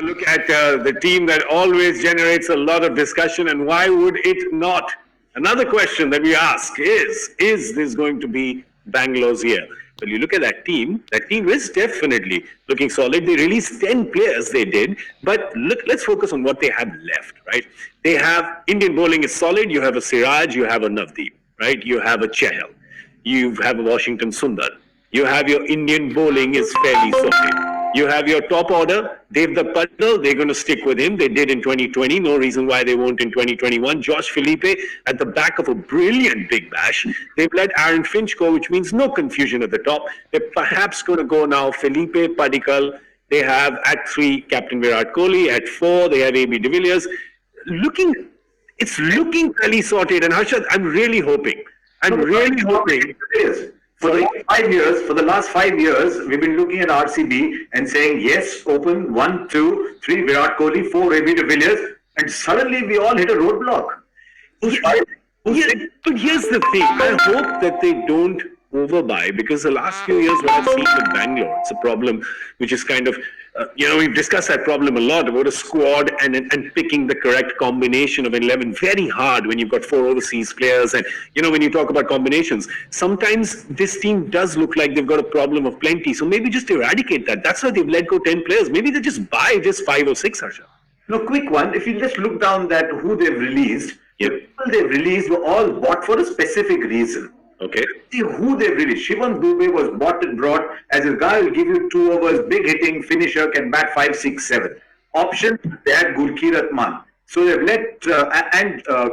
Look at the team that always generates a lot of discussion, and why would it not? Another question that we ask is this going to be Bangalore's year? Well, you look at that team is definitely looking solid. They released 10 players, they did, but look, let's focus on what they have left, right? They have Indian bowling is solid. You have a Siraj, you have a Navdeep, right? You have a Chahal, you have a Washington Sundar. You have your Indian bowling is fairly sorted. You have your top order, Devdutt Patel, they're going to stick with him. They did in 2020, no reason why they won't in 2021. Josh Philippe at the back of a brilliant big bash. They've let Aaron Finch go, which means no confusion at the top. They're perhaps going to go now Philippe, Padikkal. They have at 3 Captain Virat Kohli. At 4, they have AB de Villiers. It's looking fairly sorted. And Harshad, I'm really hoping. For the last 5 years, we've been looking at RCB and saying, yes, open 1, 2, 3 Virat Kohli, 4 AB de Villiers, and suddenly we all hit a roadblock. But here's the thing. I hope that they don't overbuy, because the last few years what I've seen with Bangalore, it's a problem which is kind of, we've discussed that problem a lot about a squad and picking the correct combination of 11. Very hard when you've got 4 overseas players. And, when you talk about combinations, sometimes this team does look like they've got a problem of plenty. So maybe just eradicate that. That's why they've let go 10 players. Maybe they just buy just 5 or 6, Harsha. No, quick one. If you just look down that who they've released, the people they've released were all bought for a specific reason. Okay. See who they really. Shivam Dube was bought and brought as a guy will give you 2 overs, big hitting finisher, can bat 5, 6, 7. Option, they had Gurkirat Man. So they've let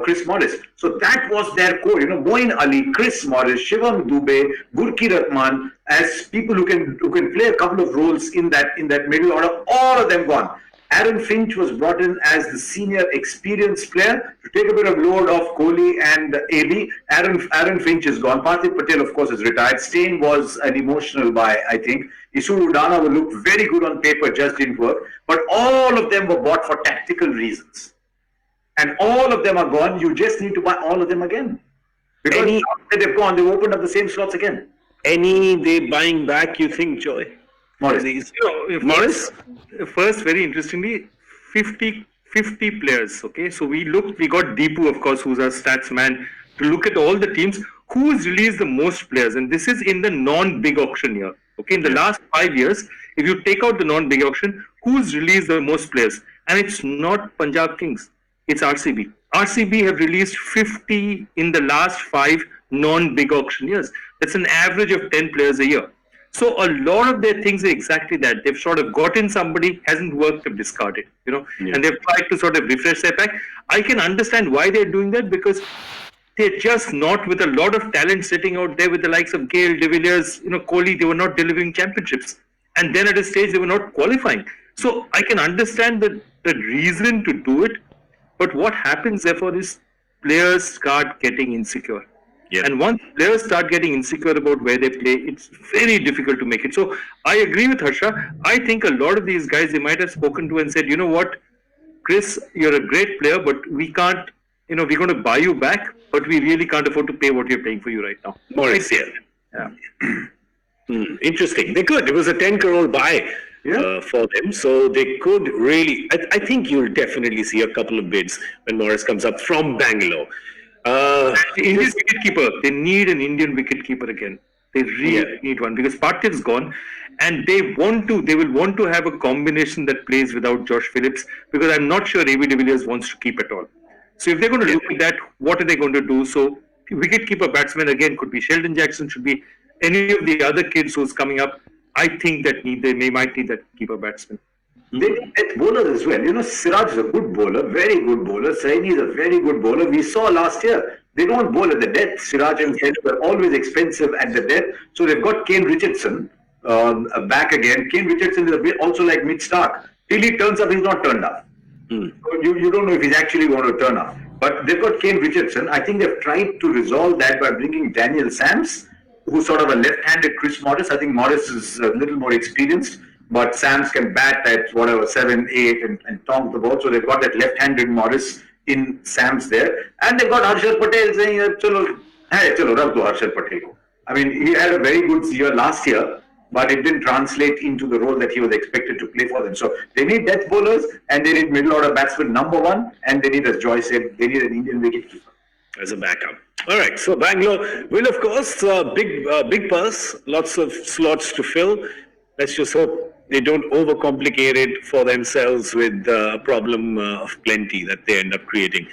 Chris Morris. So that was their core. Moeen Ali, Chris Morris, Shivam Dube, Gurkirat Man as people who can play a couple of roles in that middle order. All of them gone. Aaron Finch was brought in as the senior experienced player to take a bit of load off Kohli and AB. Aaron Finch is gone. Parthiv Patel, of course, is retired. Steyn was an emotional buy, I think. Isuru Udana will look very good on paper, just didn't work. But all of them were bought for tactical reasons. And all of them are gone. You just need to buy all of them again. Because they've gone, they've opened up the same slots again. Any they buying back, you think, Joy? Morris? First, very interestingly, 50 players. Okay, so we got Deepu, of course, who's our stats man, to look at all the teams who's released the most players, and this is in the non-big auction year. Okay, in the last 5 years, if you take out the non-big auction, who's released the most players? And it's not Punjab Kings, it's RCB. RCB have released 50 in the last 5 non-big auction years. That's an average of 10 players a year. So a lot of their things are exactly that. They've sort of gotten somebody, hasn't worked, they've discarded, and they've tried to sort of refresh their pack. I can understand why they're doing that, because they're just not, with a lot of talent sitting out there with the likes of Gale, de Villiers, Kohli, they were not delivering championships. And then at a stage, they were not qualifying. So I can understand the reason to do it. But what happens therefore is players start getting insecure. Yeah. And once players start getting insecure about where they play, it's very difficult to make it. So I agree with Harsha. I think a lot of these guys, they might have spoken to and said, you know what, Chris, you're a great player, but we can't, we're going to buy you back, but we really can't afford to pay what you're paying for you right now. Morris, yeah. Interesting. They could. It was a 10 crore buy for them. So they could really, I think you'll definitely see a couple of bids when Morris comes up from Bangalore. Indian wicketkeeper. They need an Indian wicketkeeper again. They really need one, because Parthiv's gone, and they will want to have a combination that plays without Josh Phillips, because I'm not sure AB de Villiers wants to keep at all. So if they're going to look at that, what are they going to do? So wicketkeeper batsman again could be Sheldon Jackson, should be any of the other kids who's coming up. I think that they might need that keeper batsman. They need bowlers as well. Siraj is a good bowler, very good bowler. Saini is a very good bowler. We saw last year, they don't bowl at the death. Siraj and Saini were always expensive at the death. So they've got Kane Richardson back again. Kane Richardson is a bit also like Mitch Stark. Till he turns up, he's not turned up. So you don't know if he's actually going to turn up. But they've got Kane Richardson. I think they've tried to resolve that by bringing Daniel Sams, who's sort of a left-handed Chris Morris. I think Morris is a little more experienced. But Sams can bat at 7, 8 and tonk the ball. So they've got that left-handed Morris in Sams there. And they've got Harshal Patel saying, chalo, rab do Harshal Patel ko. I mean, he had a very good year last year. but it didn't translate into the role that he was expected to play for them. So they need death bowlers and they need middle order batsman number one, and they need, as Joy said, they need an Indian wicketkeeper as a backup. All right, so Bangalore will, of course, big purse, lots of slots to fill. Let's just hope they don't overcomplicate it for themselves with a problem of plenty that they end up creating.